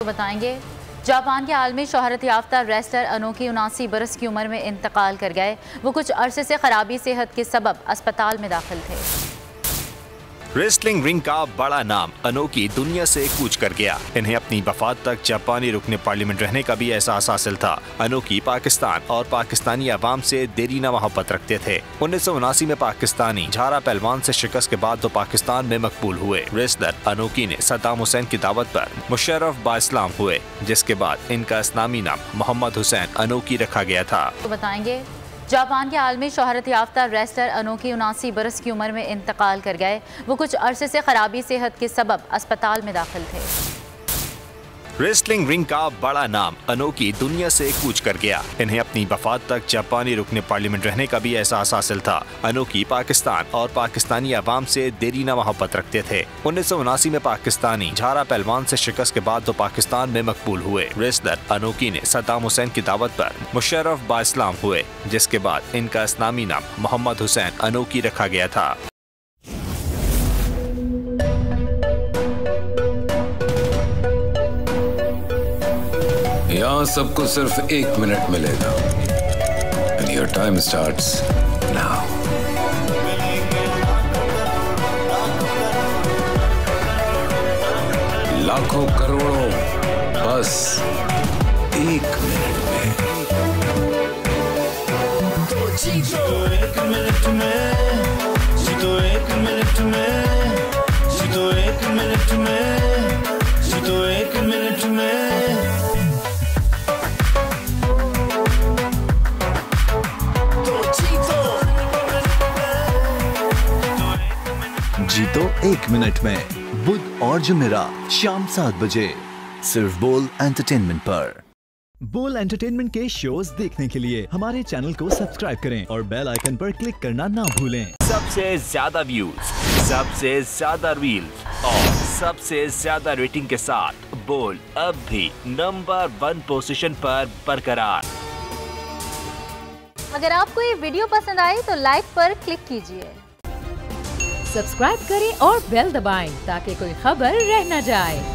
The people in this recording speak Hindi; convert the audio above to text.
तो बताएंगे जापान के आलमी शोहरत याफ्ता रेसलर अनोकी 79 बरस की उम्र में इंतकाल कर गए। वो कुछ अरसे से खराबी सेहत के सबब अस्पताल में दाखिल थे। रेसलिंग रिंग का बड़ा नाम अनोकी दुनिया से कूच कर गया। इन्हें अपनी वफात तक जापानी रुकने पार्लियामेंट रहने का भी एहसास हासिल था। अनोकी पाकिस्तान और पाकिस्तानी अवाम से देरीना मोहब्बत रखते थे। 1979 में पाकिस्तानी झारा पहलवान से शिकस्त के बाद तो पाकिस्तान में मकबूल हुए। रेसलर अनोकी ने सद्दाम हुसैन की दावत पर मुशर्रफ बाइस्लाम हुए, जिसके बाद इनका इस्लामी नाम मोहम्मद हुसैन अनोकी रखा गया था। तो बताएंगे जापान के आलमी शोहरत याफ्ता रेसलर अनोकी 79 बरस की उम्र में इंतकाल कर गए। वो कुछ अरसे से खराबी सेहत के सबब अस्पताल में दाखिल थे। रेसलिंग रिंग का बड़ा नाम अनोकी दुनिया से कूच कर गया। इन्हें अपनी वफात तक जापानी रुकने पार्लियामेंट रहने का भी एहसास हासिल था। अनोकी पाकिस्तान और पाकिस्तानी अवाम से देरीना मोहब्बत रखते थे। 1979 में पाकिस्तानी झारा पहलवान से शिकस्त के बाद तो पाकिस्तान में मकबूल हुए। रेसलर अनोकी ने सद्दाम हुसैन की दावत पर मुशर्रफ बाइस्लाम हुए, जिसके बाद इनका इस्लामी नाम मोहम्मद हुसैन अनोकी रखा गया था। यहाँ सबको सिर्फ 1 मिनट मिलेगा। And your time starts now. लाखों करोड़ों बस 1 मिनट में। जीतो 1 मिनट में, जीतो 1 मिनट में, जीतो 1 मिनट में, जीतो 1 मिनट में। जीतो 1 मिनट में बुध और जुमेरात शाम 7 बजे सिर्फ बोल एंटरटेनमेंट पर। बोल एंटरटेनमेंट के शोज देखने के लिए हमारे चैनल को सब्सक्राइब करें और बेल आइकन पर क्लिक करना ना भूलें। सबसे ज्यादा व्यूज, सबसे ज्यादा रील्स और सबसे ज्यादा रेटिंग के साथ बोल अब भी नंबर 1 पोजीशन पर बरकरार। अगर आपको ये वीडियो पसंद आई तो लाइक पर क्लिक कीजिए, सब्सक्राइब करें और बेल दबाएं ताकि कोई खबर रह न जाए।